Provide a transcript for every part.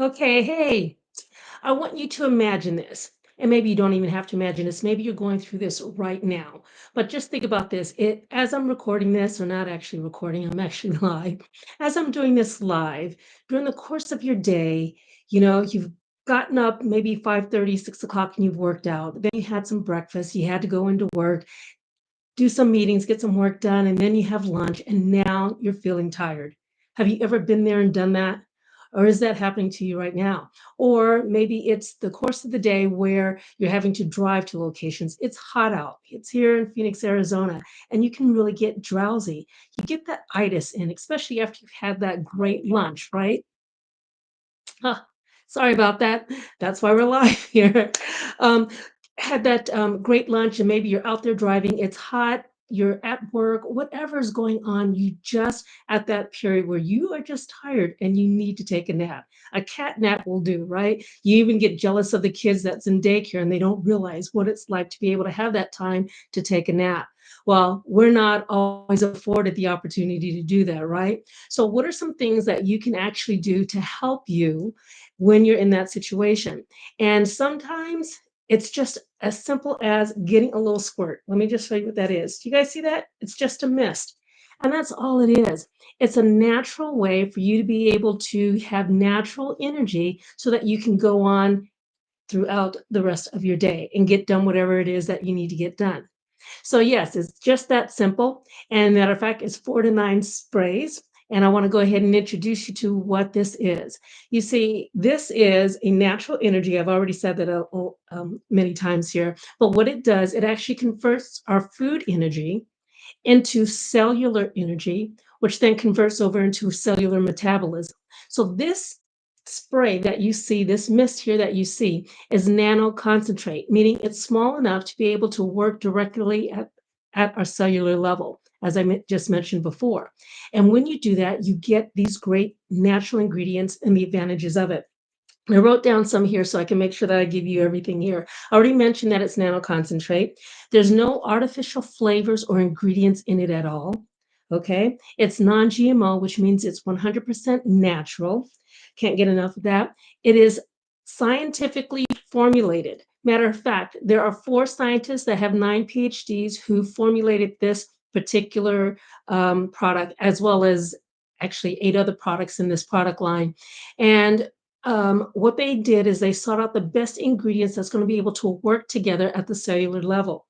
Okay, hey, I want you to imagine this. And maybe you don't even have to imagine this. Maybe you're going through this right now. But just think about this. As I'm recording this, or not actually recording, I'm actually live. As I'm doing this live, during the course of your day, you've gotten up maybe 5:30, 6 o'clock, and you've worked out. Then you had some breakfast, you had to go into work, do some meetings, get some work done, and then you have lunch, and now you're feeling tired. Have you ever been there and done that? Or is that happening to you right now? Or maybe it's the course of the day where you're having to drive to locations. It's hot out. It's here in Phoenix, Arizona, and you can really get drowsy. You get that itis in, especially after you've had that great lunch, right? Huh, sorry about that. That's why we're live here. Um, had that great lunch, and maybe you're out there driving. It's hot. You're at work, whatever's going on, you just at that period where you are just tired and you need to take a nap. A cat nap will do, right? You even get jealous of the kids that's in daycare and they don't realize what it's like to be able to have that time to take a nap. Well, we're not always afforded the opportunity to do that, right? So, what are some things that you can actually do to help you when you're in that situation? And sometimes it's just as simple as getting a little squirt. Let me just show you what that is. Do you guys see that? It's just a mist. And that's all it is. It's a natural way for you to be able to have natural energy so that you can go on throughout the rest of your day and get done whatever it is that you need to get done. So yes, it's just that simple. And matter of fact, it's 4 to 9 sprays. And I want to go ahead and introduce you to what this is. You see, this is a natural energy. I've already said that many times here. But what it does, it actually converts our food energy into cellular energy, which then converts over into cellular metabolism. So this spray that you see, this mist here that you see, is nano concentrate, meaning it's small enough to be able to work directly at our cellular level, as just mentioned before. And when you do that, you get these great natural ingredients and the advantages of it. I wrote down some here so I can make sure that I give you everything here. I already mentioned that it's nano concentrate. There's no artificial flavors or ingredients in it at all. Okay. It's non GMO, which means it's 100% natural. Can't get enough of that. It is scientifically formulated. Matter of fact, there are 4 scientists that have 9 PhDs who formulated this particular product, as well as actually 8 other products in this product line. And what they did is they sought out the best ingredients that's going to be able to work together at the cellular level.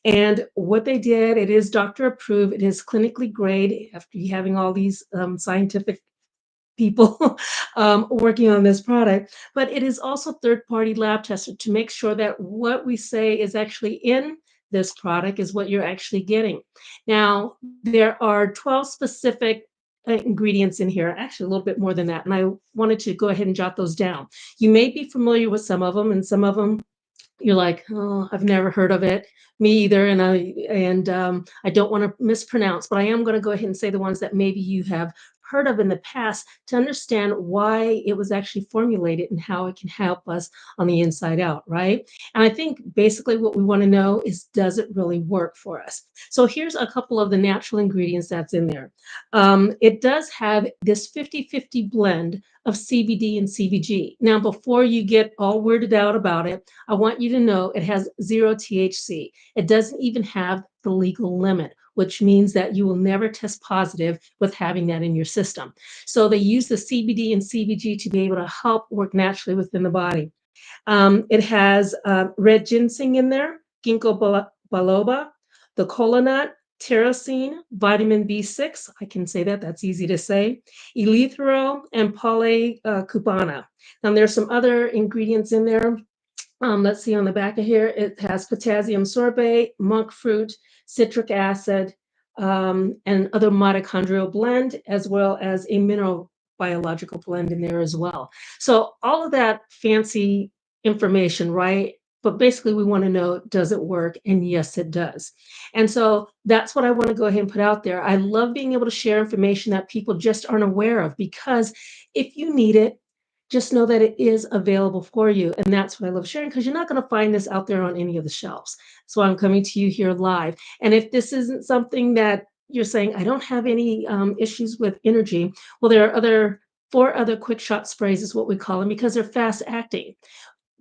And what they did, it is doctor approved, it is clinically grade after you having all these scientific people working on this product, but it is also third party lab tested to make sure that what we say is actually in this product is what you're actually getting. Now, there are 12 specific ingredients in here, actually a little bit more than that. And I wanted to go ahead and jot those down. You may be familiar with some of them, and some of them you're like, "Oh, I've never heard of it." Me either, I don't wanna mispronounce, but I am gonna go ahead and say the ones that maybe you have heard of in the past to understand why it was actually formulated and how it can help us on the inside out, right? And I think basically what we wanna know is, does it really work for us? So here's a couple of the natural ingredients that's in there. It does have this 50-50 blend of CBD and CBG. Now, before you get all weirded out about it, I want you to know it has zero THC. It doesn't even have the legal limit, which means that you will never test positive with having that in your system. So they use the CBD and CBG to be able to help work naturally within the body. It has red ginseng in there, ginkgo biloba, the kola nut, tyrosine, vitamin B6. I can say that, that's easy to say. Eleuthero and polycubana. And there's some other ingredients in there. Let's see on the back of here, it has potassium sorbate, monk fruit, citric acid, and other mitochondrial blend, as well as a mineral biological blend in there as well. So all of that fancy information, right? But basically, we want to know, does it work? And yes, it does. And so that's what I want to go ahead and put out there. I love being able to share information that people just aren't aware of, because if you need it, just know that it is available for you. And that's what I love sharing, because you're not going to find this out there on any of the shelves. So I'm coming to you here live. And if this isn't something that you're saying, I don't have any issues with energy, well, there are other 4 other quick shot sprays is what we call them because they're fast acting.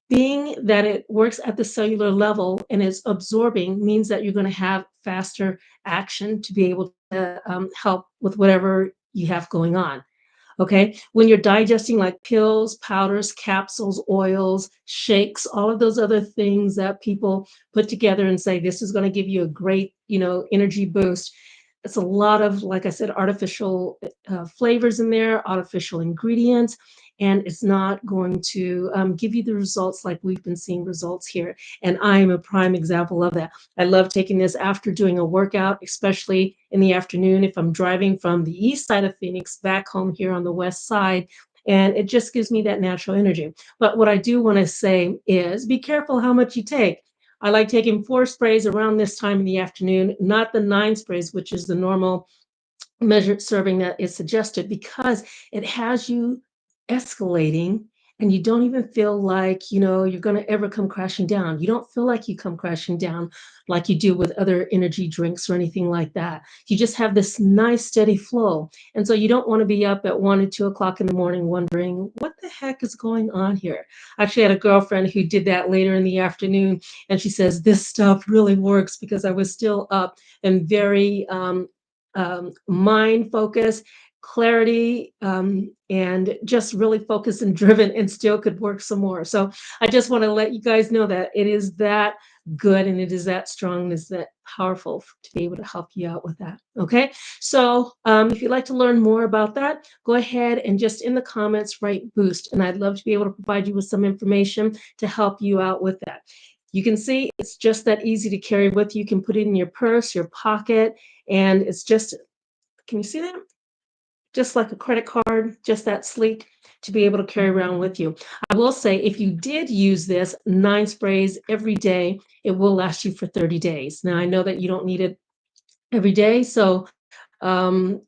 Being that it works at the cellular level and is absorbing means that you're going to have faster action to be able to help with whatever you have going on. Okay. When you're digesting like pills, powders, capsules, oils, shakes, all of those other things that people put together and say this is going to give you a great, energy boost. It's a lot of, like I said, artificial flavors in there, artificial ingredients, and it's not going to give you the results like we've been seeing results here. And I am a prime example of that. I love taking this after doing a workout, especially in the afternoon if I'm driving from the east side of Phoenix back home here on the west side. And it just gives me that natural energy. But what I do want to say is be careful how much you take. I like taking 4 sprays around this time in the afternoon, not the 9 sprays, which is the normal measured serving that is suggested, because it has you escalating and you don't even feel like you're going to ever come crashing down. You don't feel like you come crashing down like you do with other energy drinks or anything like that. You just have this nice steady flow, and so you don't want to be up at 1 and 2 o'clock in the morning wondering what the heck is going on here. I actually had a girlfriend who did that later in the afternoon, and she says this stuff really works because I was still up and very mind focus, clarity, and just really focused and driven, and still could work some more. So I just want to let you guys know that it is that good and it is that strong and is that powerful to be able to help you out with that. Okay. So if you'd like to learn more about that, go ahead and just in the comments write boost. And I'd love to be able to provide you with some information to help you out with that. You can see it's just that easy to carry with you. You can put it in your purse, your pocket, and it's just, can you see that? Just like a credit card, just that sleek to be able to carry around with you. I will say, if you did use this 9 sprays every day, it will last you for 30 days. Now, I know that you don't need it every day, so um,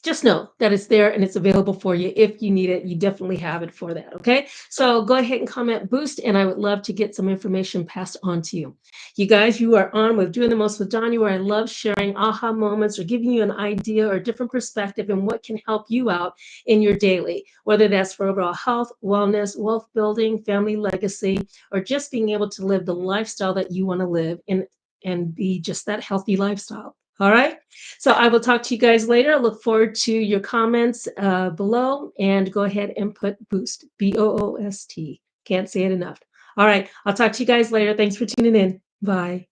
just know that it's there and it's available for you. If you need it, you definitely have it for that. Okay. So go ahead and comment boost, and I would love to get some information passed on to you. You guys, you are on with Doing the Most with Donnie, where I love sharing aha moments or giving you an idea or a different perspective and what can help you out in your daily, whether that's for overall health, wellness, wealth building, family legacy, or just being able to live the lifestyle that you want to live and be just that healthy lifestyle. All right. So I will talk to you guys later. I look forward to your comments below, and go ahead and put boost, BOOST. Can't say it enough. All right. I'll talk to you guys later. Thanks for tuning in. Bye.